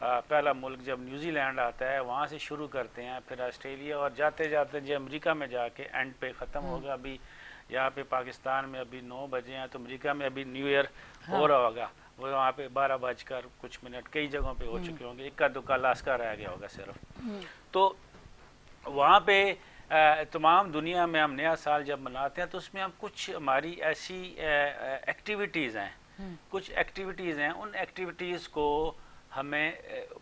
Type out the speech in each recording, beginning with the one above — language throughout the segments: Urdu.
پہلا ملک جب نیوزی لینڈ آتا ہے وہاں سے شروع کرتے ہیں، پھر آسٹریلیا، اور جاتے جاتے جو امریکہ میں جا کے اینڈ پہ ختم ہوگا. ابھی یہاں پہ پاکستان میں ابھی 9 بجے ہیں، تو امریکہ میں ابھی نیو ایئر ہو رہا ہوگا، وہ وہاں پہ 12 بج کر کچھ منٹ کئی جگہوں پہ ہو چکے ہوں گے، اکا دکا لاسکا رہ گیا ہوگا صرف. تو وہاں پہ تمام دنیا میں ہم نیا سال جب مناتے ہیں تو اس میں ہم کچھ ہماری ایسی ایکٹیویٹیز ہیں، ان ایکٹیویٹیز کو ہمیں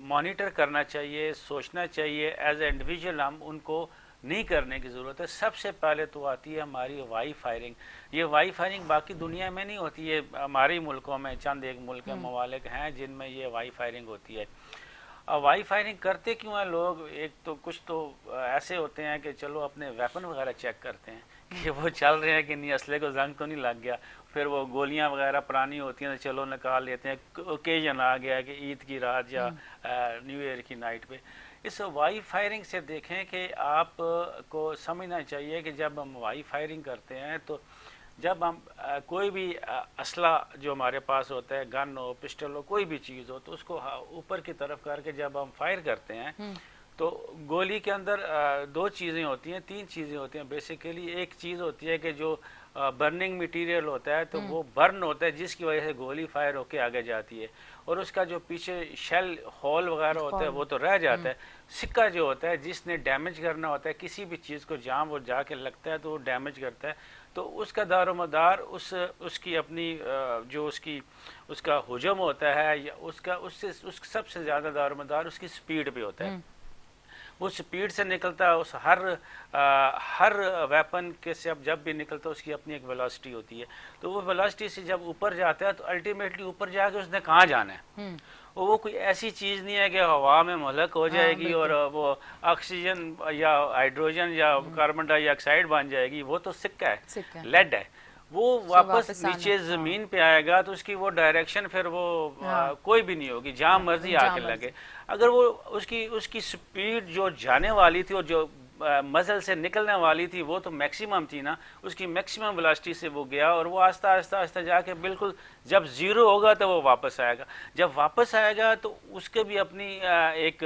مانیٹر کرنا چاہیے، سوچنا چاہیے. ایز اے انڈیویجول ہم ان کو نہیں کرنے کی ضرورت ہے. سب سے پہلے تو آتی ہے ہماری وائی فائرنگ. یہ وائی فائرنگ باقی دنیا میں نہیں ہوتی، یہ ہمارے ملکوں میں چند ایک ملک ممالک ہیں جن میں یہ وائی فائرنگ ہوتی ہے. وائی فائرنگ کرتے کیوں ہیں لوگ؟ ایک تو کچھ تو ایسے ہوتے ہیں کہ چلو اپنے ویپن وغیرہ چیک کرتے ہیں کہ وہ چل رہے ہیں کہ نہیں، اسلحے کو زنگ تو نہیں لگ گیا. پھر وہ گولیاں وغیرہ پرانی ہوتی ہیں تو چلو نکال لیتے ہیں. اوکیزن آ گیا کہ عید کی رات یا نیو ایئر کی نائٹ پہ. اس وائی فائرنگ سے دیکھیں کہ آپ کو سمجھنا چاہیے کہ جب ہم وائی فائرنگ کرتے ہیں تو جب ہم کوئی بھی اسلحہ جو ہمارے پاس ہوتا ہے، گن ہو، پسٹل ہو، کوئی بھی چیز ہو، تو اس کو اوپر کی طرف کر کے جب ہم فائر کرتے ہیں تو گولی کے اندر 2 چیزیں ہوتی ہیں، 3 چیزیں ہوتی ہیں بیسیکلی. ایک چیز ہوتی ہے کہ جو برننگ مٹیریل ہوتا ہے تو وہ برن ہوتا ہے، جس کی وجہ سے گولی فائر ہو کے آگے جاتی ہے، اور اس کا جو پیچھے شیل ہول وغیرہ ہوتا ہے وہ تو رہ جاتا ہے. سکہ جو ہوتا ہے جس نے ڈیمیج کرنا ہوتا ہے کسی بھی چیز کو، جہاں وہ جا کے لگتا ہے تو وہ ڈیمیج کرتا ہے. تو اس کا دار و مدار اس کی اپنی جو اس کا حجم ہوتا ہے، یا اس سب سے زیادہ دار و مدار اس کی سپیڈ پہ ہوتا ہے. وہ سپیڈ سے نکلتا ہے. اس ہر ویپن کے سے جب بھی نکلتا ہے اس کی اپنی ایک ویلاسٹی ہوتی ہے. تو وہ ویلاسٹی سے جب اوپر جاتا ہے تو الٹیمیٹلی اوپر جا کے اس نے کہاں جانا ہے. وہ کوئی ایسی چیز نہیں ہے کہ ہوا میں مہلک ہو جائے گی اور وہ آکسیجن یا ہائیڈروجن یا کاربن ڈائی آکسائڈ بن جائے گی. وہ تو سکہ ہے، لیڈ ہے. وہ واپس نیچے زمین پہ آئے گا تو اس کی وہ ڈائریکشن پھر وہ کوئی بھی نہیں ہوگی، جہاں مرضی آ کے لگے. اگر وہ اس کی سپیڈ جو جانے والی تھی اور جو مزل سے نکلنے والی تھی وہ تو میکسیمم تھی نا، اس کی میکسیمم ویلاسٹی سے وہ گیا، اور وہ آہستہ آہستہ آہستہ جا کے بالکل جب زیرو ہوگا تو وہ واپس آئے گا. جب واپس آئے گا تو اس کے بھی اپنی ایک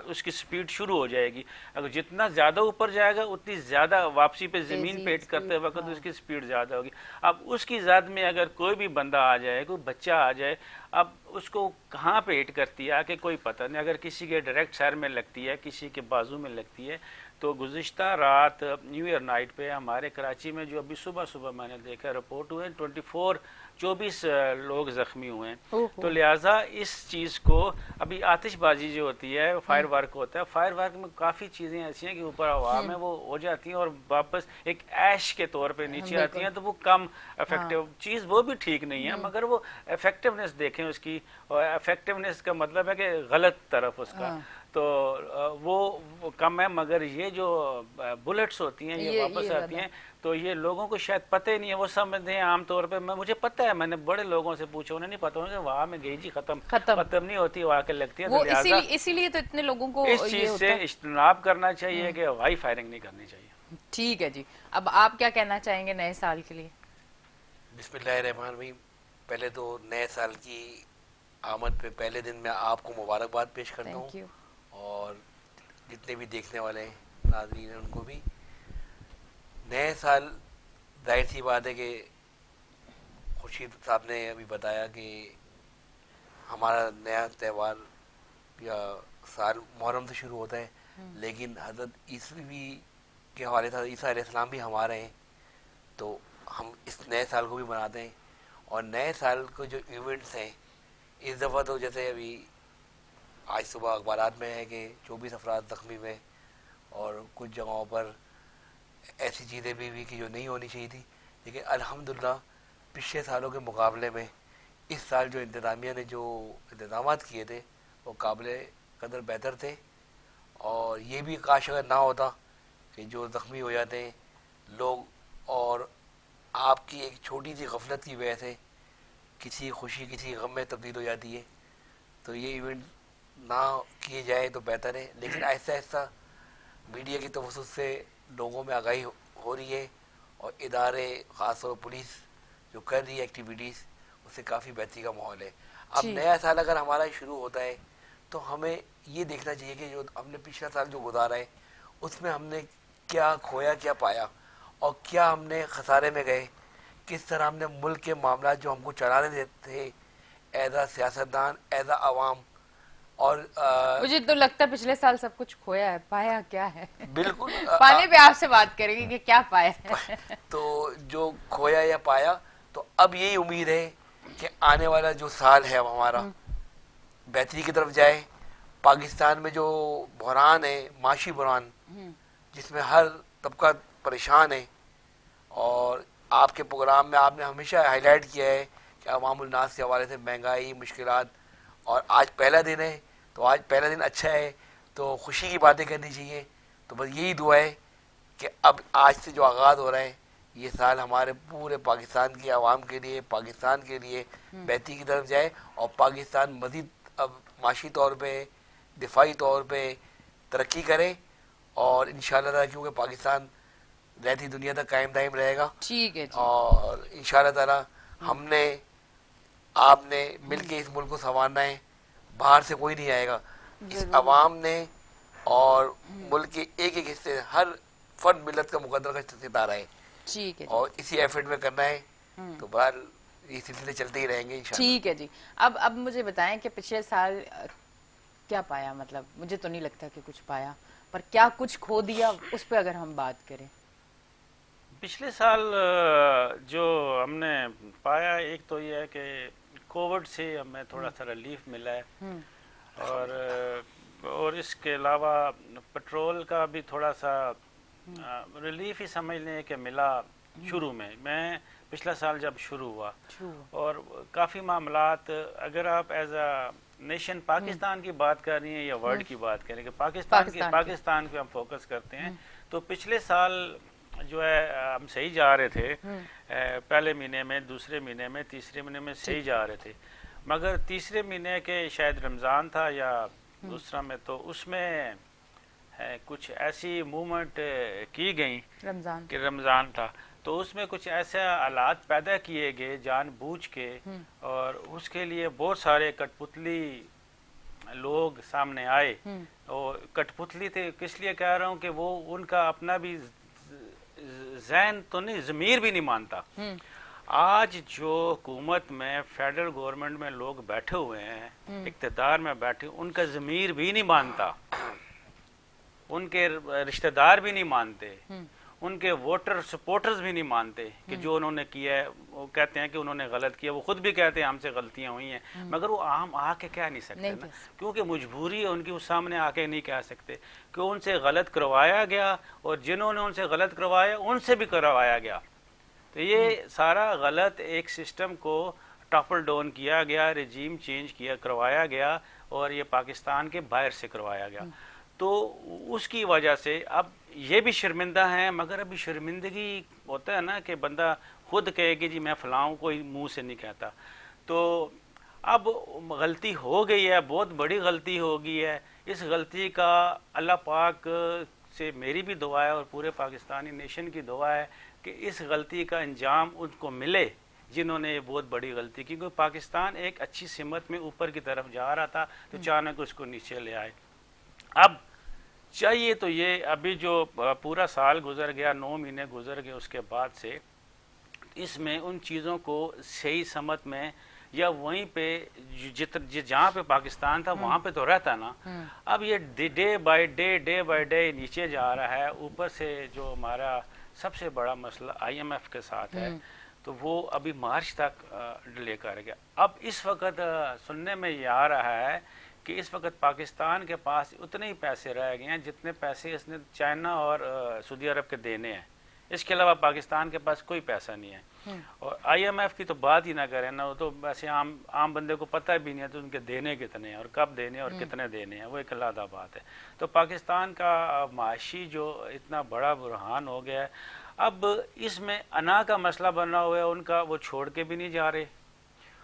اس کی سپیڈ شروع ہو جائے گی. اگر جتنا زیادہ اوپر جائے گا اتنی زیادہ واپسی پہ زمین پہ ہٹ کرتے وقت اس کی سپیڈ زیادہ ہوگی. اب اس کی زد میں اگر کوئی بھی بندہ آ جائے، کوئی بچہ آ جائے، اب اس کو کہاں پہ ہٹ کرتی ہے کہ کوئی پتہ نہیں. اگر کسی کے ڈائریکٹ سر میں لگتی ہے، کسی کے بازو میں لگتی ہے. تو گزشتہ رات نیو ایئر نائٹ پہ ہمارے کراچی میں جو ابھی صبح میں نے دیکھا رپورٹ ہوئے 24 لوگ زخمی ہوئے ہیں. تو لہٰذا اس چیز کو ابھی آتش بازی جو ہوتی ہے، فائر ورک ہوتا ہے، فائر ورک میں کافی چیزیں ایسی ہیں کہ اوپر ہوا میں وہ ہو جاتی ہیں اور واپس ایک ایش کے طور پہ نیچے آتی ہیں، تو وہ کم افیکٹو چیز، وہ بھی ٹھیک نہیں ہے. مگر وہ افیکٹونیس دیکھیں اس کی، اور افیکٹونیس کا مطلب ہے کہ غلط طرف اس کا، تو وہ کم ہے. مگر یہ جو بلٹس ہوتی ہیں یہ واپس آتی ہیں، تو یہ لوگوں کو شاید پتہ ہی نہیں ہے. وہ سمجھتے ہیں عام طور پہ، مجھے پتہ ہے، میں نے بڑے لوگوں سے پوچھا، انہیں نہیں پتہ، انہیں وہاں میں گئی جی ختم نہیں ہوتی، وہاں کے لگتی ہے. تو لہٰذا اسی لیے تو اتنے لوگوں کو اس چیز سے اجتناب کرنا چاہیے کہ وائی فائرنگ نہیں کرنی چاہیے. ٹھیک ہے جی. اب آپ کیا کہنا چاہیں گے نئے سال کے لیے؟ بسم اللہ الرحمن الرحیم. پہلے تو نئے سال کی آمد پہ پہلے دن میں آپ کو مبارکباد پیش کرتا ہوں، اور جتنے بھی دیکھنے والے ہیں ناظرین ہیں ان کو بھی. نئے سال ظاہر سی بات ہے کہ خورشید صاحب نے ابھی بتایا کہ ہمارا نیا تہوار یا سال محرم سے شروع ہوتا ہے، لیکن حضرت عیسوی کے حوالے سے عیسیٰ علیہ السلام بھی ہمارے ہیں، تو ہم اس نئے سال کو بھی مناتے ہیں. اور نئے سال کو جو ایونٹس ہیں اس دفعہ تو جیسے ابھی آج صبح اخبارات میں ہے کہ 24 افراد زخمی ہوئے، اور کچھ جگہوں پر ایسی چیزیں بھی ہوئی کہ جو نہیں ہونی چاہیے تھی. لیکن الحمدللہ پچھلے سالوں کے مقابلے میں اس سال جو انتظامیہ نے جو انتظامات کیے تھے وہ قابل قدر بہتر تھے. اور یہ بھی کاش اگر نہ ہوتا کہ جو زخمی ہو جاتے ہیں لوگ، اور آپ کی ایک چھوٹی سی غفلت کی وجہ سے کسی خوشی کسی غم میں تبدیل ہو جاتی ہے. تو یہ ایونٹ نہ کیے جائے تو بہتر ہے. لیکن آہستہ آہستہ میڈیا کی توسط سے لوگوں میں آگاہی ہو رہی ہے، اور ادارے خاص طور پولیس جو کر رہی ہے ایکٹیویٹیز، اس سے کافی بہتری کا ماحول ہے. اب نیا سال اگر ہمارا شروع ہوتا ہے تو ہمیں یہ دیکھنا چاہیے کہ جو ہم نے پچھلا سال جو گزارا ہے اس میں ہم نے کیا کھویا کیا پایا اور کیا ہم نے خسارے میں گئے, کس طرح ہم نے ملک کے معاملات جو ہم کو چلانے دیتے تھے ایز اے سیاستدان, ایز اے عوام, اور مجھے تو لگتا ہے پچھلے سال سب کچھ کھویا ہے, پایا کیا ہے؟ بالکل پانے پہ آپ سے بات کریں گے کہ کیا پایا ہے. تو جو کھویا یا پایا, تو اب یہی امید ہے کہ آنے والا جو سال ہے ہمارا بہتری کی طرف جائے. پاکستان میں جو بحران ہے, معاشی بحران, جس میں ہر طبقہ پریشان ہے, اور آپ کے پروگرام میں آپ نے ہمیشہ ہائی لائٹ کیا ہے کہ عوام الناس کے حوالے سے مہنگائی, مشکلات, اور آج پہلا دن ہے تو آج پہلا دن اچھا ہے تو خوشی کی باتیں کرنی چاہیے. تو بس یہی دعا ہے کہ اب آج سے جو آغاز ہو رہا ہے یہ سال ہمارے پورے پاکستان کی عوام کے لیے, پاکستان کے لیے بہتری کی طرف جائے, اور پاکستان مزید اب معاشی طور پہ, دفاعی طور پہ ترقی کرے, اور انشاءاللہ تعالیٰ کیونکہ پاکستان رہتی دنیا تک قائم دائم رہے گا. ٹھیک ہے جی. اور انشاءاللہ تعالیٰ ہم نے, آپ نے مل کے اس ملک کو سنوارنا ہے, باہر سے کوئی نہیں آئے گا, اس عوام نے اور ملک کے ایک ایک حصے, ہر فرد ملت کا مقدر کا ستارہ ہے. ٹھیک ہے جی. اور اسی ایفرٹ میں کرنا ہے, تو بہرحال یہ سلسلے چلتے ہی رہیں گے انشاءاللہ. ٹھیک ہے جی. اب مجھے بتائیں کہ پچھلے سال کیا پایا, مطلب مجھے تو نہیں لگتا کہ کچھ پایا, پر کیا کچھ کھو دیا اس پہ اگر ہم بات کریں. پچھلے سال جو ہم نے پایا, ایک تو یہ ہے کہ کووڈ سے ہمیں تھوڑا سا ریلیف ملا ہے, اور اس کے علاوہ پٹرول کا بھی تھوڑا سا ریلیف ہی سمجھ لیں کہ ملا شروع میں پچھلا سال جب شروع ہوا, اور کافی معاملات, اگر آپ ایز اے نیشن پاکستان کی بات کر رہی ہیں یا ورلڈ کی بات کریں کہ پاکستان پہ ہم فوکس کرتے ہیں, تو پچھلے سال جو ہے ہم صحیح جا رہے تھے, پہلے مہینے میں, دوسرے مہینے میں, تیسرے مہینے میں صحیح جا رہے تھے, مگر تیسرے مہینے کے شاید رمضان تھا یا دوسرا میں, تو اس میں کچھ ایسی موومنٹ کی گئیں کہ رمضان تھا تو اس میں کچھ ایسے حالات پیدا کیے گئے جان بوجھ کے, اور اس کے لیے بہت سارے کٹ پتلی لوگ سامنے آئے. اور کٹ پتلی تھے کس لیے کہہ رہا ہوں کہ وہ ان کا اپنا بھی ذہن تو نہیں, ضمیر بھی نہیں مانتا. آج جو حکومت میں, فیڈرل گورنمنٹ میں لوگ بیٹھے ہوئے ہیں, اقتدار میں بیٹھے, ان کا ضمیر بھی نہیں مانتا, ان کے رشتہ دار بھی نہیں مانتے, ان کے ووٹر سپورٹرز بھی نہیں مانتے کہ جو انہوں نے کیا ہے, وہ کہتے ہیں کہ انہوں نے غلط کیا, وہ خود بھی کہتے ہیں ہم سے غلطیاں ہوئی ہیں, مگر وہ عام آ کے کہہ نہیں سکتے نا, کیونکہ مجبوری ہے ان کی, اس سامنے آ کے نہیں کہہ سکتے کہ ان سے غلط کروایا گیا, اور جنہوں نے ان سے غلط کروایا ان سے بھی کروایا گیا. تو یہ سارا غلط ایک سسٹم کو ٹاپل ڈاؤن کیا گیا, رجیم چینج کروایا گیا, اور یہ پاکستان کے باہر سے کروایا گیا. تو اس کی وجہ سے اب یہ بھی شرمندہ ہیں, مگر ابھی شرمندگی ہوتا ہے نا کہ بندہ خود کہے کہ جی میں فلاں, کوئی منہ سے نہیں کہتا. تو اب غلطی ہو گئی ہے, بہت بڑی غلطی ہو گئی ہے. اس غلطی کا اللہ پاک سے میری بھی دعا ہے اور پورے پاکستانی نیشن کی دعا ہے کہ اس غلطی کا انجام ان کو ملے جنہوں نے یہ بہت بڑی غلطی کی, کیونکہ پاکستان ایک اچھی سمت میں اوپر کی طرف جا رہا تھا, تو اچانک اس کو نیچے لے آئے. اب چاہیے تو یہ ابھی جو پورا سال گزر گیا, 9 مہینے گزر گئے, اس کے بعد سے اس میں ان چیزوں کو صحیح سمت میں, یا وہیں پہ جہاں پہ پاکستان تھا وہاں پہ تو رہتا نا. اب یہ ڈے بائی ڈے نیچے جا رہا ہے. اوپر سے جو ہمارا سب سے بڑا مسئلہ IMF کے ساتھ ہے, تو وہ ابھی مارچ تک ڈیلے کر گیا. اب اس وقت سننے میں یہ آ رہا ہے کہ اس وقت پاکستان کے پاس اتنے ہی پیسے رہ گئے ہیں جتنے پیسے اس نے چائنا اور سعودی عرب کے دینے ہیں. اس کے علاوہ پاکستان کے پاس کوئی پیسہ نہیں ہے. اور IMF کی تو بات ہی نہ کریں نا, وہ تو ویسے عام بندے کو پتہ بھی نہیں ہے تو ان کے دینے کتنے ہیں اور کب دینے اور کتنے دینے ہیں, وہ ایک علیحدہ بات ہے. تو پاکستان کا معاشی جو اتنا بڑا بحران ہو گیا ہے, اب اس میں انا کا مسئلہ بنا ہوا ہے ان کا, وہ چھوڑ کے بھی نہیں جا رہے,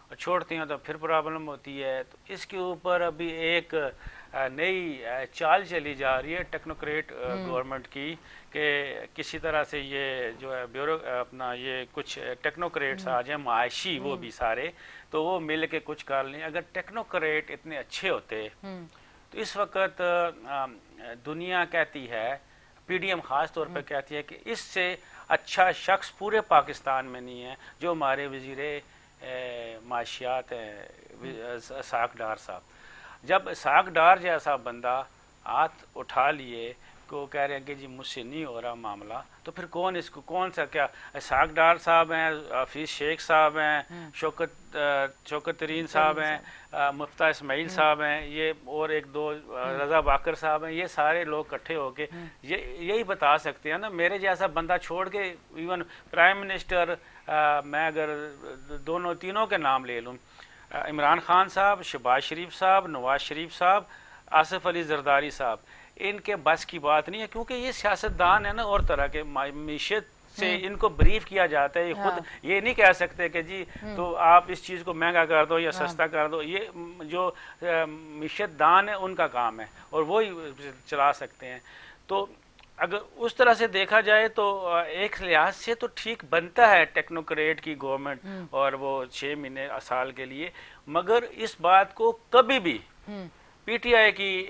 اور چھوڑتے ہیں تو پھر پرابلم ہوتی ہے. تو اس کے اوپر ابھی ایک نئی چال چلی جا رہی ہے ٹیکنوکریٹ گورنمنٹ کی کہ کسی طرح سے یہ جو ہے بیورو اپنا یہ کچھ ٹیکنوکریٹس آ جائیں معاشی وہ بھی سارے تو وہ مل کے کچھ کر لیں. اگر ٹیکنوکریٹ اتنے اچھے ہوتے تو اس وقت دنیا کہتی ہے پی ڈی ایم خاص طور پہ کہتی ہے کہ اس سے اچھا شخص پورے پاکستان میں نہیں ہے جو ہمارے وزیر معاشیات ہیں اسحاق ڈار صاحب. جب اسحاق ڈار جیسا بندہ ہاتھ اٹھا لیے کو کہہ رہے ہیں کہ جی مجھ سے نہیں ہو رہا معاملہ تو پھر کون اس کو کون سا کیا اسحاق ڈار صاحب ہیں, حفیظ شیخ صاحب ہیں, شوکت ترین صاحب ہیں, مفتاح اسماعیل صاحب ہیں, یہ اور ایک دو رضا باقر صاحب ہیں, یہ سارے لوگ اکٹھے ہو کے یہی بتا سکتے ہیں نا. میرے جیسا بندہ چھوڑ کے ایون پرائم منسٹر میں اگر دونوں تینوں کے نام لے لوں, عمران خان صاحب, شہباز شریف صاحب, نواز شریف صاحب, آصف علی زرداری صاحب, ان کے بس کی بات نہیں ہے کیونکہ یہ سیاستدان ہے نا اور طرح کے معیشت سے ان کو بریف کیا جاتا ہے. یہ خود یہ نہیں کہہ سکتے کہ جی تو آپ اس چیز کو مہنگا کر دو یا سستا کر دو. یہ جو معیشت دان ہے ان کا کام ہے اور وہی چلا سکتے ہیں. تو اگر اس طرح سے دیکھا جائے تو ایک لحاظ سے تو ٹھیک بنتا ہے ٹیکنوکریٹ کی گورنمنٹ اور وہ 6 مہینے سال کے لیے, مگر اس بات کو کبھی بھی پی ٹی آئی کی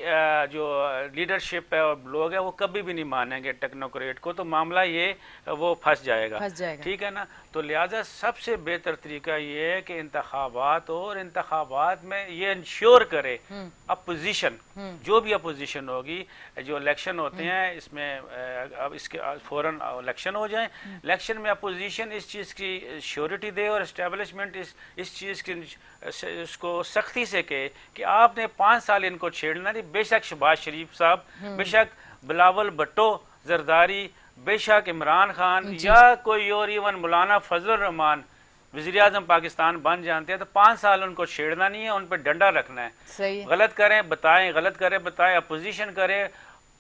جو لیڈرشپ ہے اور لوگ ہیں وہ کبھی بھی نہیں مانیں گے ٹیکنوکریٹ کو. تو معاملہ یہ وہ پھنس جائے گا, ٹھیک ہے نا. تو لہٰذا سب سے بہتر طریقہ یہ ہے کہ انتخابات ہو اور انتخابات میں یہ انشور کرے اپوزیشن, جو بھی اپوزیشن ہوگی, جو الیکشن ہوتے ہیں اس میں اب اس کے فوراً الیکشن ہو جائیں, الیکشن میں اپوزیشن اس چیز کی شیورٹی دے اور اسٹیبلشمنٹ اس چیز کی اس کو سختی سے کہے کہ آپ نے 5 سال ان کو چھیڑنا نہیں. بے شک شہباز شریف صاحب, بے شک بلاول بھٹو زرداری, بے شک عمران خان یا کوئی اور ایون مولانا فضل الرحمان وزیر اعظم پاکستان بن جانتے ہیں تو 5 سال ان کو چھیڑنا نہیں ہے, ان پہ ڈنڈا رکھنا ہے. غلط کریں بتائیں, غلط کریں بتائیں, اپوزیشن کریں,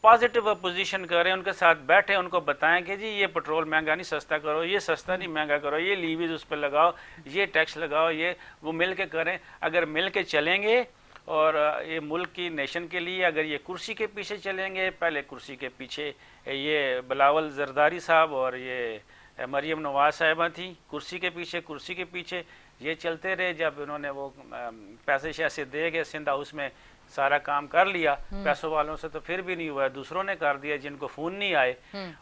پازیٹیو اپوزیشن کریں, ان کے ساتھ بیٹھیں, ان کو بتائیں کہ جی یہ پٹرول مہنگا نہیں سستا کرو, یہ سستا نہیں مہنگا کرو, یہ لیویز اس پہ لگاؤ, یہ ٹیکس لگاؤ, یہ وہ مل کے کریں. اگر مل کے چلیں گے اور یہ ملک کی نیشن کے لیے اگر یہ کرسی کے پیچھے چلیں گے, پہلے کرسی کے پیچھے یہ بلاول زرداری صاحب اور یہ مریم نواز صاحبہ تھیں, کرسی کے پیچھے یہ چلتے رہے. جب انہوں نے وہ پیسے شیسے دے کے سندھ ہاؤس میں سارا کام کر لیا پیسوں والوں سے تو پھر بھی نہیں ہوا, دوسروں نے کر دیا, جن کو فون نہیں آئے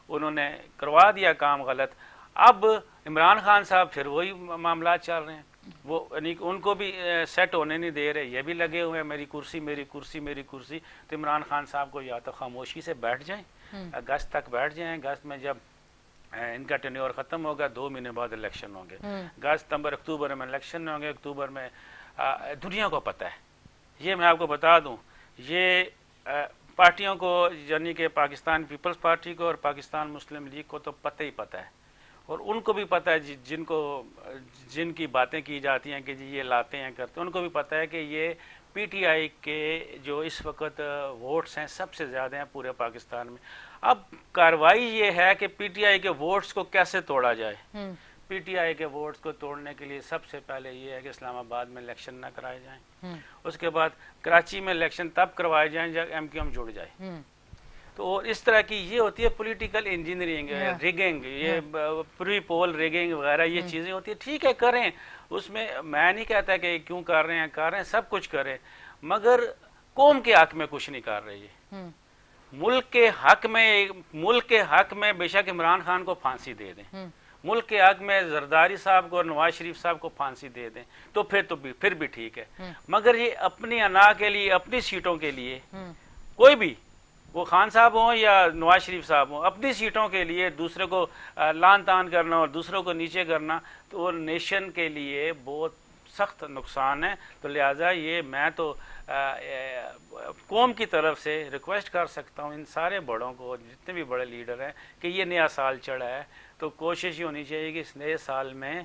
انہوں نے کروا دیا کام غلط. اب عمران خان صاحب پھر وہی معاملات چل رہے ہیں, وہ ان کو بھی سیٹ ہونے نہیں دے رہے, یہ بھی لگے ہوئے ہیں میری کرسی میری کرسی میری کرسی. تو عمران خان صاحب کو یا تو خاموشی سے بیٹھ جائیں, اگست تک بیٹھ جائیں, اگست میں جب ان کا ٹینیور ختم ہوگا 2 مہینے بعد الیکشن ہوں گے, اگست ستمبر اکتوبر میں الیکشن ہوں گے, اکتوبر میں دنیا کو پتہ ہے, یہ میں آپ کو بتا دوں, یہ پارٹیوں کو یعنی کہ پاکستان پیپلز پارٹی کو اور پاکستان مسلم لیگ کو تو پتہ ہی پتہ ہے, اور ان کو بھی پتہ ہے جن کی باتیں کی جاتی ہیں کہ جی یہ لاتے ہیں کرتے ہیں, ان کو بھی پتہ ہے کہ یہ پی ٹی آئی کے جو اس وقت ووٹس ہیں سب سے زیادہ ہیں پورے پاکستان میں. اب کارروائی یہ ہے کہ پی ٹی آئی کے ووٹس کو کیسے توڑا جائے. پی ٹی آئی کے ووٹس کو توڑنے کے لیے سب سے پہلے یہ ہے کہ اسلام آباد میں الیکشن نہ کرائے جائیں, اس کے بعد کراچی میں الیکشن تب کروائے جائیں جب ایم کیو ایم جڑ جائے. تو اس طرح کی یہ ہوتی ہے پولیٹیکل انجینئرنگ, ریگنگ, یہ پری پول ریگنگ وغیرہ یہ چیزیں ہوتی ہیں. ٹھیک ہے کریں, اس میں میں نہیں کہتا کہ کیوں کر رہے ہیں, سب کچھ کریں, مگر قوم کے حق میں کچھ نہیں کر رہے. یہ ملک کے حق میں بے شک عمران خان کو پھانسی دے دیں, ملک کے حق میں زرداری صاحب کو اور نواز شریف صاحب کو پھانسی دے دیں تو پھر بھی ٹھیک ہے, مگر یہ اپنی انا کے لیے, اپنی سیٹوں کے لیے, کوئی بھی وہ خان صاحب ہوں یا نواز شریف صاحب ہوں, اپنی سیٹوں کے لیے دوسرے کو لان تان کرنا اور دوسروں کو نیچے کرنا تو وہ نیشن کے لیے بہت سخت نقصان ہے. تو لہٰذا یہ میں تو قوم کی طرف سے ریکویسٹ کر سکتا ہوں ان سارے بڑوں کو, جتنے بھی بڑے لیڈر ہیں, کہ یہ نیا سال چڑھا ہے تو کوشش یہ ہونی چاہیے کہ اس نئے سال میں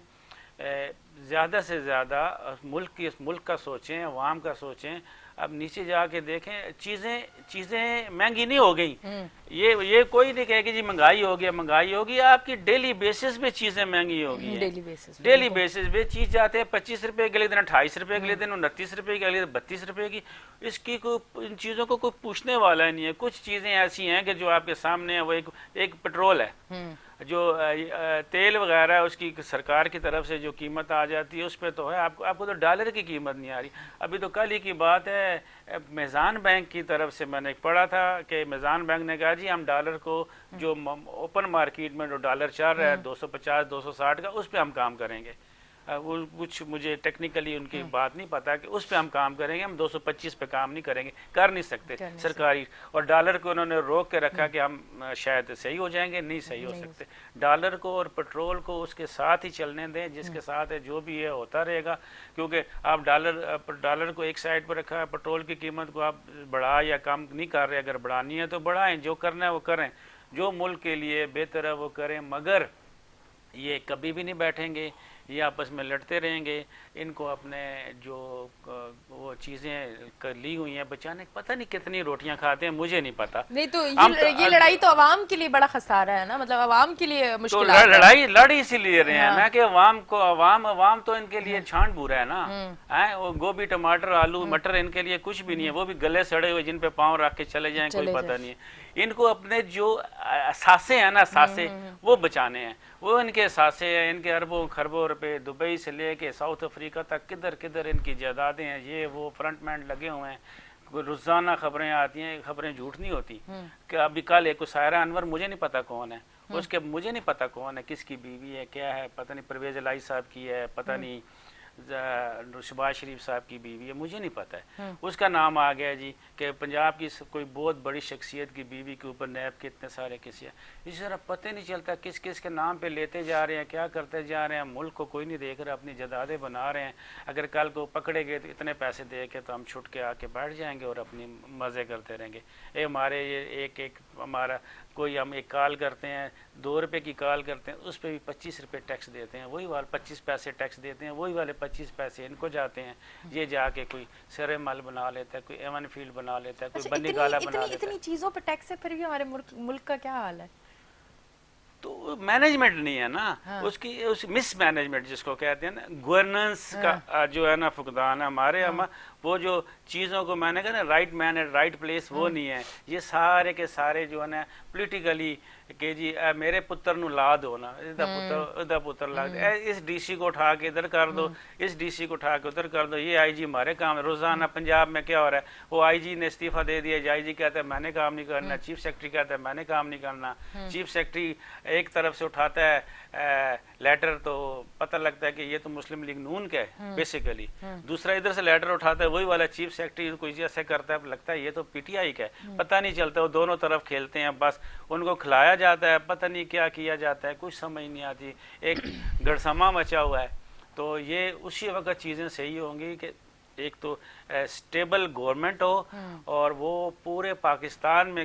زیادہ سے زیادہ ملک کا سوچیں، عوام کا سوچیں. اب نیچے جا کے دیکھیں چیزیں مہنگی نہیں ہو گئی. یہ کوئی نہیں کہے کہ جی مہنگائی ہوگی. آپ کی ڈیلی بیسس پہ چیزیں مہنگی ہوگی. ڈیلی بیسس پہ چیز جاتے ہیں 25 روپے کے لیے دن، 28 روپے کے لیے دن، 29 روپے کے لیے 32 روپے کی. اس کی ان چیزوں کو کوئی پوچھنے والا نہیں ہے. کچھ چیزیں ایسی ہیں کہ جو آپ کے سامنے ہیں. وہ ایک پٹرول ہے جو تیل وغیرہ ہے، اس کی سرکار کی طرف سے جو قیمت آ جاتی ہے اس پہ تو ہے. آپ کو تو ڈالر کی قیمت نہیں آ رہی. ابھی تو کل ہی کی بات ہے، میزان بینک کی طرف سے میں نے پڑھا تھا کہ میزان بینک نے کہا جی ہم ڈالر کو جو اوپن مارکیٹ میں جو ڈالر چل رہا ہے 250 260 کا، اس پہ ہم کام کریں گے. کچھ مجھے ٹیکنیکلی ان کی بات نہیں پتا کہ اس پہ ہم کام کریں گے. ہم 225 پہ کام نہیں کریں گے، کر نہیں سکتے سرکاری. اور ڈالر کو انہوں نے روک کے رکھا کہ ہم شاید صحیح ہو جائیں گے. نہیں صحیح ہو سکتے. ڈالر کو اور پٹرول کو اس کے ساتھ ہی چلنے دیں، جس کے ساتھ ہے جو بھی ہے ہوتا رہے گا. کیونکہ آپ ڈالر کو ایک سائڈ پر رکھا ہے، پٹرول کی قیمت کو آپ بڑھا یا کم نہیں کر رہے. اگر بڑھانی ہے تو بڑھائیں، جو کرنا ہے وہ کریں، جو ملک کے لیے بہتر ہے وہ کریں. مگر یہ کبھی بھی نہیں بیٹھیں گے، یہ آپس میں لڑتے رہیں گے. ان کو اپنے جو وہ چیزیں لی ہوئی ہیں بچانے، پتہ نہیں کتنی روٹیاں کھاتے ہیں، مجھے نہیں پتا. نہیں تو یہ لڑائی تو عوام کے لیے بڑا خسارہ ہے نا، مطلب عوام کے لیے مشکل. لڑائی لڑ اسی لیے رہے ہیں نا کہ عوام تو ان کے لیے چھان بورا ہے نا. وہ گوبھی ٹماٹر آلو مٹر ان کے لیے کچھ بھی نہیں ہے. وہ بھی گلے سڑے ہوئے جن پہ پاؤں رکھ کے چلے جائیں، کوئی پتہ نہیں ہے. ان کو اپنے جو اثاثے ہیں نا، اثاثے وہ بچانے ہیں. وہ ان کے اثاثے ہیں. ان کے اربوں خربوں روپے دبئی سے لے کے ساؤتھ افریقہ تک کدھر ان کی جائیدادیں ہیں. یہ وہ فرنٹ مین لگے ہوئے ہیں. روزانہ خبریں آتی ہیں، خبریں جھوٹ نہیں ہوتی. کہ ابھی کل ایک سائرہ انور، مجھے نہیں پتا کون ہے اس کے، مجھے نہیں پتا کون ہے، کس کی بیوی ہے، کیا ہے، پتہ نہیں پرویز الہی صاحب کی ہے، پتہ نہیں شہباز شریف صاحب کی بیوی ہے، مجھے نہیں پتا ہے. اس کا نام آ گیا جی کہ پنجاب کی کوئی بہت بڑی شخصیت کی بیوی کے اوپر نیب کے اتنے سارے کیس ہیں. اسی طرح پتہ نہیں چلتا کس کس کے نام پہ لیتے جا رہے ہیں، کیا کرتے جا رہے ہیں. ملک کو کوئی نہیں دیکھ رہا، اپنی جائیدادیں بنا رہے ہیں. اگر کل کو پکڑے گئے تو اتنے پیسے دے کے تو ہم چھٹ کے آ کے بیٹھ جائیں گے اور اپنی مزے کرتے رہیں گے. ہمارے یہ ایک ہمارا کوئی ہم ایک کال کرتے ہیں، 2 روپے کی کال کرتے ہیں، اس پہ بھی 25 روپے ٹیکس دیتے ہیں. وہی والے 25 پیسے ٹیکس دیتے ہیں، وہی والے 25 پیسے ان کو جاتے ہیں. یہ جا کے کوئی سر مل بنا لیتا ہے، کوئی ایون فیلڈ بنا لیتا ہے، کوئی بنی گالا بنا لیتا ہے. اتنی چیزوں پہ ٹیکس ہے، پھر بھی ہمارے ملک کا کیا حال ہے؟ تو مینجمنٹ نہیں ہے نا. اس مس مینجمنٹ جس کو کہتے ہیں نا، گورننس کا جو ہے نا فقدان ہے ہمارے. وہ جو چیزوں کو میں نے کہا نا right man at right place, وہ نہیں ہے. یہ سارے کے سارے جو ہے نا پولیٹیکلی کہ جی میرے پتر نو لا دو نا، ادھر پتر لا دو، اس ڈی سی کو اٹھا کے ادھر کر دو، اس ڈی سی کو اٹھا کے ادھر کر دو. یہ آئی جی ہمارے کام. روزانہ پنجاب میں کیا ہو رہا ہے، وہ آئی جی نے استعفیٰ دے دیا، آئی جی کہتا ہے میں نے کام نہیں کرنا، چیف سیکرٹری کہتا ہے میں نے کام نہیں کرنا. چیف سیکرٹری ایک طرف سے اٹھاتا ہے لیٹر تو پتہ لگتا ہے کہ یہ تو مسلم لیگ نون کا ہے بیسیکلی. دوسرا ادھر سے لیٹر اٹھاتا ہے وہی والا چیف سیکرٹری، کوئی ایسے کرتا ہے لگتا ہے یہ تو پی ٹی آئی کا ہے. پتہ نہیں چلتا، وہ دونوں طرف کھیلتے ہیں. بس ان کو کھلایا جاتا ہے، پتہ نہیں کیا کیا جاتا ہے، کچھ سمجھ نہیں آتی. ایک گڑسما مچا ہوا ہے. تو یہ اسی وقت چیزیں صحیح ہوں گی کہ ایک تو اسٹیبل گورنمنٹ ہو، اور وہ پورے پاکستان میں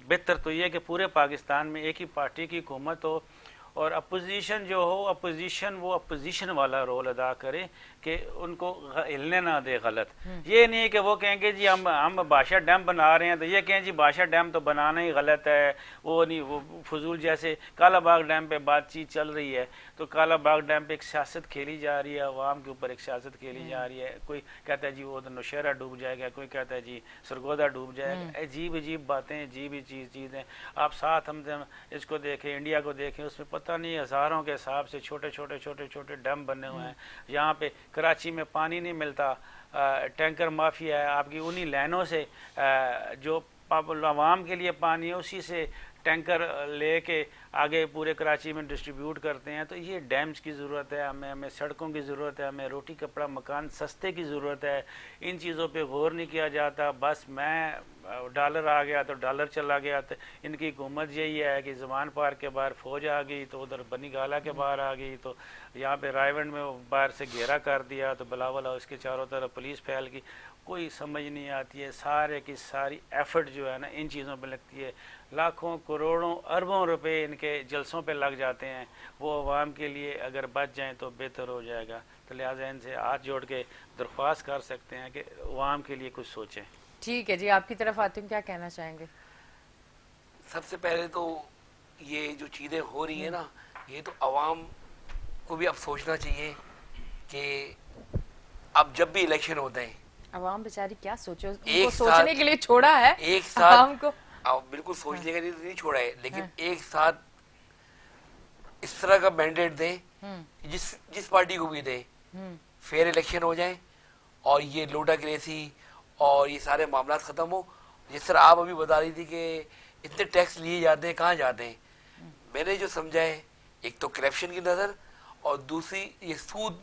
بہتر تو یہ کہ پورے پاکستان میں ایک ہی پارٹی کی حکومت ہو، اور اپوزیشن جو ہو وہ اپوزیشن والا رول ادا کرے کہ ان کو ہلنے نہ دے غلط. یہ نہیں کہ وہ کہیں گے جی ہم بادشاہ ڈیم بنا رہے ہیں تو یہ کہیں جی بادشاہ ڈیم تو بنانا ہی غلط ہے. وہ نہیں، وہ فضول. جیسے کالا باغ ڈیم پہ بات چیت چل رہی ہے تو کالا باغ ڈیم پہ ایک سیاست کھیلی جا رہی ہے، عوام کے اوپر ایک سیاست کھیلی جا رہی ہے. کوئی کہتا ہے جی وہ نوشہرہ ڈوب جائے گا، کوئی کہتا ہے جی سرگودا ڈوب جائے گا. عجیب عجیب باتیں، عجیب چیزیں. آپ ساتھ ہم اس کو دیکھیں، انڈیا کو دیکھیں، اس میں پتہ نہیں ہزاروں کے حساب سے چھوٹے چھوٹے ڈیم بنے ہوئے ہیں. یہاں پہ کراچی میں پانی نہیں ملتا، ٹینکر مافیا ہے. آپ کی انہی لائنوں سے جو عوام کے لیے پانی ہے اسی سے ٹینکر لے کے آگے پورے کراچی میں ڈسٹریبیوٹ کرتے ہیں. تو یہ ڈیمز کی ضرورت ہے ہمیں سڑکوں کی ضرورت ہے، ہمیں روٹی کپڑا مکان سستے کی ضرورت ہے. ان چیزوں پہ غور نہیں کیا جاتا. بس میں ڈالر آ گیا تو ڈالر چلا گیا. تو ان کی حکومت یہی ہے کہ زمان پارک کے باہر فوج آ گئی تو ادھر بنی گالا کے باہر آ گئی، تو یہاں پہ رائے میں باہر سے گھیرا کر دیا تو بلاولا اس کے چاروں طرف پولیس پھیل گئی. کوئی سمجھ نہیں آتی ہے. سارے کی ساری ایفرٹ جو ہے نا ان چیزوں پہ لگتی ہے. لاکھوں کروڑوں اربوں روپے ان کے جلسوں پہ لگ جاتے ہیں وہ عوام کے لیے اگر بچ جائیں تو بہتر ہو جائے گا. تو لہٰذا ان سے ہاتھ جوڑ کے درخواست کر سکتے ہیں کہ عوام کے لیے کچھ سوچیں. ٹھیک ہے جی, آپ کی طرف آتی ہوں, کیا کہنا چاہیں گے؟ سب سے پہلے تو یہ جو چیزیں ہو رہی ہیں نا, یہ تو عوام کو بھی اب سوچنا چاہیے کہ اب جب بھی الیکشن ہوتے ہیں, عوام بیچاری کیا سوچے, ان کو ایک سوچنے کے لیے چھوڑا ہے ایک ساتھ عوام کو. بالکل سوچنے کا نہیں چھوڑا ہے, لیکن ایک ساتھ اس طرح کا مینڈیٹ دیں جس پارٹی کو بھی دیں, فیئر الیکشن ہو جائیں اور یہ لوٹا کریسی اور یہ سارے معاملات ختم ہو. جس طرح آپ ابھی بتا رہی تھی کہ اتنے ٹیکس لیے جاتے ہیں, کہاں جاتے ہیں, میں نے جو سمجھا ہے ایک تو کرپشن کی نظر اور دوسری یہ سود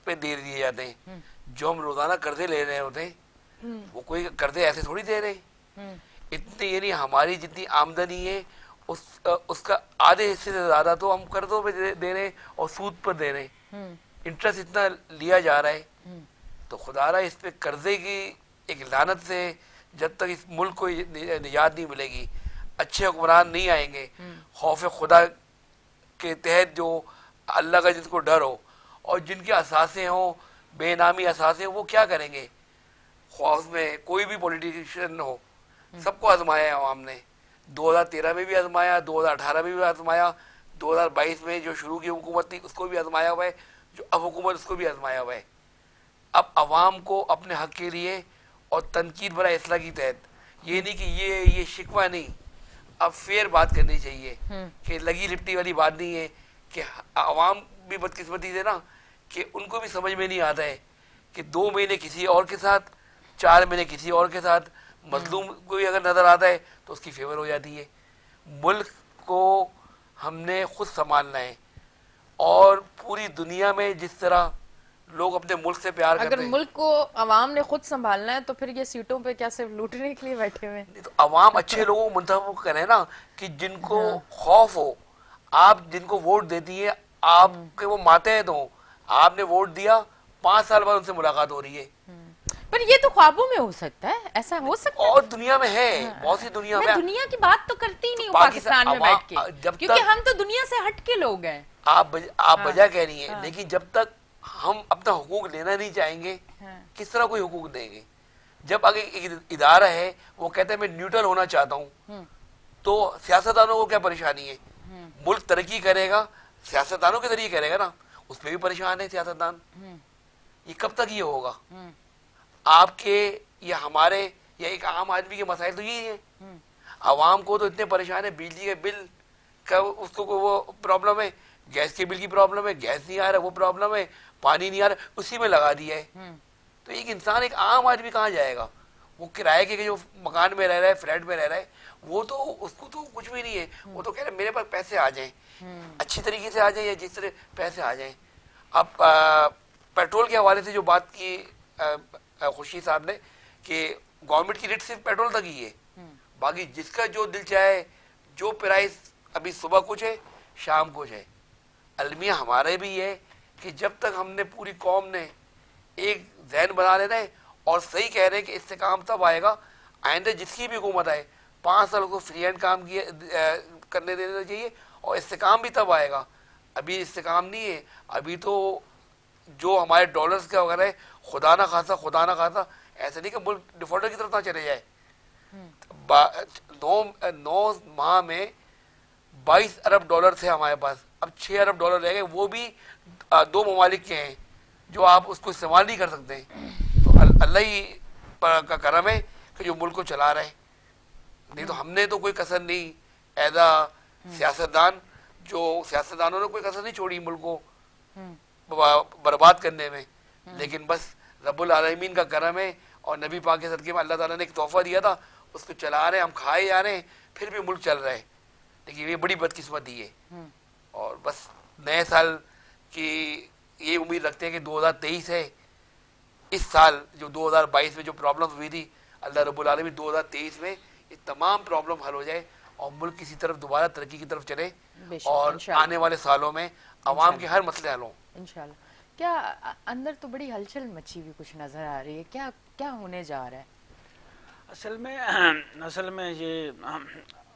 پہ دے دیے جاتے ہیں. جو ہم روزانہ قرضے لے رہے ہوتے ہیں وہ کوئی قرضے ایسے تھوڑی دے رہے ہیں, اتنی یعنی ہماری جتنی آمدنی ہے اس کا آدھے حصے سے زیادہ تو ہم قرضوں پہ دے رہے ہیں اور سود پر دے رہے ہیں, انٹرسٹ اتنا لیا جا رہا ہے. تو خدا را اس پہ قرضے کی ایک لعنت سے جب تک اس ملک کو نجات نہیں ملے گی, اچھے حکمران نہیں آئیں گے, خوف خدا کے تحت جو اللہ کا جس کو ڈر ہو اور جن کے اثاثے ہوں, بے نامی اثاثے ہوں, وہ کیا کریں گے؟ خوف میں کوئی بھی پولیٹیشین ہو, سب کو آزمایا ہے عوام نے, 2013 میں بھی آزمایا, 2018 میں بھی آزمایا, 2022 میں جو شروع کی حکومت تھی اس کو بھی آزمایا ہوا ہے, جو اب حکومت اس کو بھی آزمایا ہوا ہے. اب عوام کو اپنے حق کے لیے اور تنقید برائے اصلاح کی تحت, یہ نہیں کہ یہ شکوہ نہیں, اب فیئر بات کرنی چاہیے کہ لگی لپٹی والی بات نہیں ہے. کہ عوام بھی بدقسمتی سے نا کہ ان کو بھی سمجھ میں نہیں آتا ہے کہ 2 مہینے کسی اور کے ساتھ, 4 مہینے کسی اور کے ساتھ, مظلوم کوئی اگر نظر آتا ہے تو اس کی فیور ہو جاتی ہے. ملک کو ہم نے خود سنبھالنا ہے, اور پوری دنیا میں جس طرح لوگ اپنے ملک سے پیار کرتے ہیں, اگر ملک کو عوام نے خود سنبھالنا ہے تو پھر یہ سیٹوں پہ کیا صرف لوٹنے کے لیے بیٹھے ہوئے ہیں؟ تو عوام اچھے لوگوں کو منتخب کریں نا, کہ جن کو خوف ہو. آپ جن کو ووٹ دیتی ہے, آپ کے وہ ماتحت ہوں, آپ نے ووٹ دیا, 5 سال بعد ان سے ملاقات ہو رہی ہے. پر یہ تو خوابوں میں ہو سکتا ہے, ایسا ہو سکتا ہے, اور دنیا میں ہے, بہت سی دنیا میں میں. دنیا کی بات تو کرتی ہی نہیں ہوں پاکستان میں بیٹھ کے, کیونکہ ہم تو دنیا سے ہٹ کے لوگ ہیں. آپ وجہ کہہ رہی ہیں, لیکن جب تک ہم اپنا حقوق لینا نہیں چاہیں گے, کس طرح کوئی حقوق دیں گے؟ جب اگر ایک ادارہ ہے وہ کہتا ہے میں نیوٹرل ہونا چاہتا ہوں, تو سیاستدانوں کو کیا پریشانی ہے؟ ملک ترقی کرے گا سیاستدانوں کے ذریعے کرے گا نا, اس پہ بھی پریشان ہے سیاستدان. یہ کب تک یہ ہوگا؟ آپ کے یا ہمارے یا ایک عام آدمی کے مسائل تو یہی ہیں. عوام کو تو اتنے پریشان ہے, بجلی کے بل کا اس کو وہ پرابلم ہے, گیس کے بل کی پرابلم ہے, گیس نہیں آ رہا وہ پرابلم ہے, پانی نہیں آ رہا اسی میں لگا دیا ہے. تو ایک انسان, ایک عام آدمی کہاں جائے گا؟ وہ کرائے کے جو مکان میں رہ رہا ہے, فلیٹ میں رہ رہا ہے, وہ تو اس کو تو کچھ بھی نہیں ہے. وہ تو کہہ رہے میرے پاس پیسے آ جائیں, اچھی طریقے سے آ جائیں یا جس طرح پیسے آ جائیں. اب پیٹرول کے حوالے سے جو بات کی خوشی صاحب نے, کہ گورنمنٹ کی ریٹ صرف پیٹرول تک ہی ہے, باقی جس کا جو دل چاہے, جو پرائز ابھی صبح کچھ ہے شام کچھ ہے. المیہ ہمارے بھی ہے کہ جب تک ہم نے پوری قوم نے ایک ذہن بنا لینا ہے, اور صحیح کہہ رہے ہیں کہ استحکام تب آئے گا, آئندہ جس کی بھی حکومت آئے 5 سال کو فری ہینڈ کام کرنے دینا چاہیے, اور استحکام بھی تب آئے گا. ابھی استحکام نہیں ہے, ابھی تو جو ہمارے ڈالرز کا وغیرہ ہے, خدا نہ خاصا ایسا نہیں کہ ملک ڈیفالٹر کی طرف نہ چلے جائے. 9 ماہ میں 22 ارب ڈالر تھے ہمارے پاس, اب 6 ارب ڈالر رہ گئے, وہ بھی 2 ممالک کے ہیں جو آپ اس کو استعمال نہیں کر سکتے. تو اللہ ہی کا کرم ہے کہ جو ملک کو چلا رہے, نہیں تو ہم نے تو کوئی کسر نہیں ایز اے سیاستدان, جو سیاستدانوں نے کوئی کسر نہیں چھوڑی ملک کو برباد کرنے میں. لیکن بس رب العالمین کا کرم ہے, اور نبی پاک کے صدقے میں اللہ تعالیٰ نے ایک تحفہ دیا تھا, اس کو چلا رہے ہیں, ہم کھائے جا رہے ہیں, پھر بھی ملک چل رہا ہے. لیکن یہ بڑی بدقسمتی ہے. اور بس نئے سال کی یہ امید رکھتے ہیں کہ 2023 ہے, اس سال جو 2022 میں جو پرابلم ہوئی تھی, اللہ رب العالمین 2023 میں یہ تمام پرابلم حل ہو جائے اور ملک کسی طرف دوبارہ ترقی کی طرف چلے, اور آنے والے سالوں میں عوام کے ہر مسئلے حل ہوں انشاءاللہ. کیا اندر تو بڑی ہلچل مچی ہوئی کچھ نظر آ رہی ہے, کیا ہونے جا رہا ہے؟ اصل میں یہ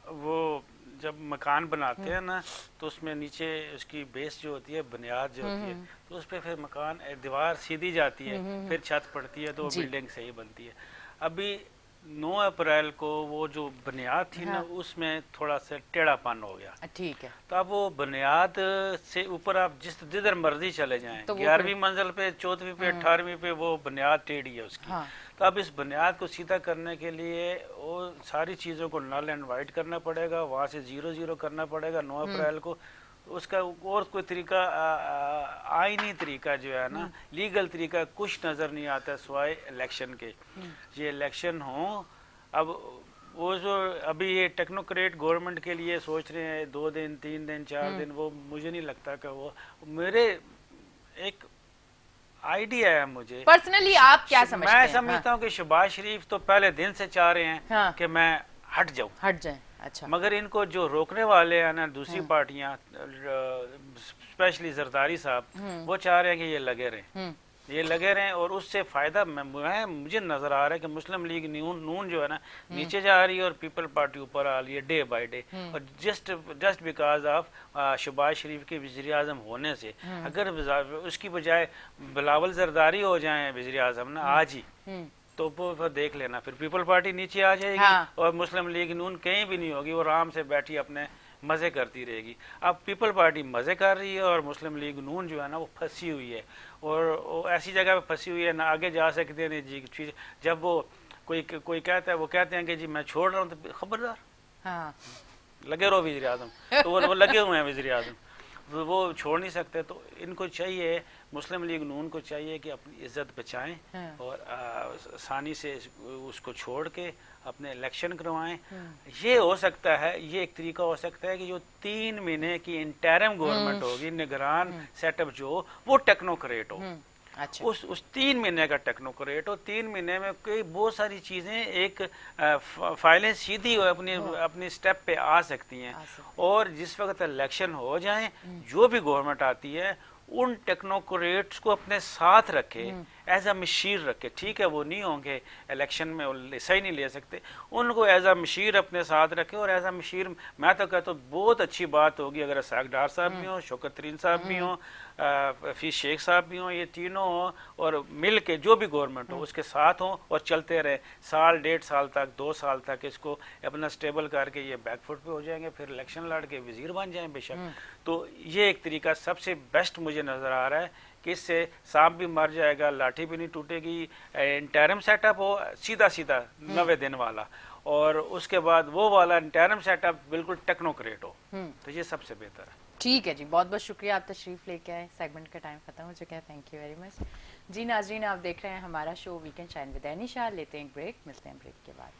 وہ جب مکان بناتے ہیں نا تو اس میں نیچے اس کی بیس جو ہوتی ہے بنیاد جو ہوتی ہے تو اس پہ پھر مکان دیوار سیدھی جاتی ہے پھر چھت پڑتی ہے تو وہ بلڈنگ صحیح بنتی ہے. ابھی 9 اپریل کو وہ جو بنیاد تھی نا اس میں تھوڑا سا ٹیڑھا پن ہو گیا. ٹھیک ہے. تو اب وہ بنیاد سے اوپر آپ جدھر مرضی چلے جائیں 11ویں منزل پہ 14ویں پہ 18ویں پہ وہ بنیاد ٹیڑھی ہے اس کی. تو اب اس بنیاد کو سیدھا کرنے کے لیے وہ ساری چیزوں کو نل اینڈ وائٹ کرنا پڑے گا, وہاں سے 0 کرنا پڑے گا 9 اپریل کو. اس کا اور کوئی طریقہ آئینی طریقہ جو ہے نا لیگل طریقہ کچھ نظر نہیں آتا سوائے الیکشن کے. یہ الیکشن ہوں. اب وہ جو ابھی یہ ٹیکنوکریٹ گورنمنٹ کے لیے سوچ رہے ہیں 2 دن 3 دن 4 دن, وہ مجھے نہیں لگتا کہ وہ میرے ایک آئیڈیا ہے. مجھے پرسنلی آپ کیا سمجھتے ہیں؟ میں سمجھتا ہوں کہ شہباز شریف تو پہلے دن سے چاہ رہے ہیں کہ میں ہٹ جائیں. اچھا. مگر ان کو جو روکنے والے ہیں نا دوسری پارٹیاں اسپیشلی زرداری صاحب وہ چاہ رہے ہیں کہ یہ لگے رہیں اور اس سے فائدہ مجھے نظر آ رہا ہے کہ مسلم لیگ نون جو ہے نا نیچے جا رہی ہے اور پیپل پارٹی اوپر آ رہی ہے ڈے بائی ڈے. اور جسٹ بیکاز آف شہباز شریف کے وزیر اعظم ہونے سے. اگر اس کی بجائے بلاول زرداری ہو جائیں وزیر اعظم نا آج ہی تو وہ دیکھ لینا پھر پیپل پارٹی نیچے آ جائے گی اور مسلم لیگ نون کہیں بھی نہیں ہوگی, وہ آرام سے بیٹھی اپنے مزے کرتی رہے گی. اب پیپل پارٹی مزے کر رہی ہے اور مسلم لیگ نون جو ہے نا وہ پھنسی ہوئی ہے اور ایسی جگہ پہ پھنسی ہوئی ہے نہ آگے جا سکتے ہیں جی. جب وہ کوئی کہتا ہے وہ کہتے ہیں کہ جی میں چھوڑ رہا ہوں تو خبردار لگے رہو وزیر اعظم. تو وہ لگے ہوئے ہیں وزیر اعظم, وہ چھوڑ نہیں سکتے. تو ان کو چاہیے مسلم لیگ نون کو چاہیے کہ اپنی عزت بچائیں اور آسانی سے اس کو چھوڑ کے اپنے الیکشن کروائیں. یہ ہو سکتا ہے, یہ ایک طریقہ ہو سکتا ہے کہ جو 3 مہینے کی انٹرم گورنمنٹ ہوگی نگران سیٹ اپ جو وہ ٹیکنوکریٹ ہو. اس 3 مہینے کا ٹیکنوکریٹ ہو. 3 مہینے میں بہت ساری چیزیں ایک فائلیں سیدھی اپنی سٹیپ پہ آ سکتی ہیں. اور جس وقت الیکشن ہو جائیں جو بھی گورنمنٹ آتی ہے ان ٹیکنوکریٹس کو اپنے ساتھ رکھے, ایز اے مشیر رکھے. ٹھیک ہے وہ نہیں ہوں گے الیکشن میں صحیح نہیں لے سکتے, ان کو ایز اے مشیر اپنے ساتھ رکھے. اور ایز اے مشیر میں تو کہتا ہوں بہت اچھی بات ہوگی اگر اسحاق ڈار صاحب بھی ہوں, شوکت ترین صاحب بھی ہوں, حفیظ شیخ صاحب بھی ہوں, یہ تینوں ہوں اور مل کے جو بھی گورنمنٹ ہو اس کے ساتھ ہوں اور چلتے رہے سال 1.5 سال تک 2 سال تک اس کو اپنا سٹیبل کر کے یہ بیک فٹ پہ ہو جائیں گے, پھر الیکشن لڑ کے وزیر بن جائیں بے شک. تو یہ ایک طریقہ سب سے بیسٹ مجھے نظر آ رہا ہے کہ اس سے سانپ بھی مر جائے گا, لاٹھی بھی نہیں ٹوٹے گی. انٹرم سیٹ اپ ہو سیدھا 90 دن والا, اور اس کے بعد وہ والا انٹرم سیٹ اپ بالکل ٹیکنوکریٹ ہو. تو یہ سب سے بہتر ہے. ٹھیک ہے جی, بہت بہت شکریہ, آپ تشریف لے کے آئے. سیگمنٹ کا ٹائم ختم ہو چکا ہے. Thank you very much. جی ناظرین, آپ دیکھ رہے ہیں ہمارا show weekend shine with Insha. لیتے ہیں ایک بریک, ملتے ہیں بریک کے بعد.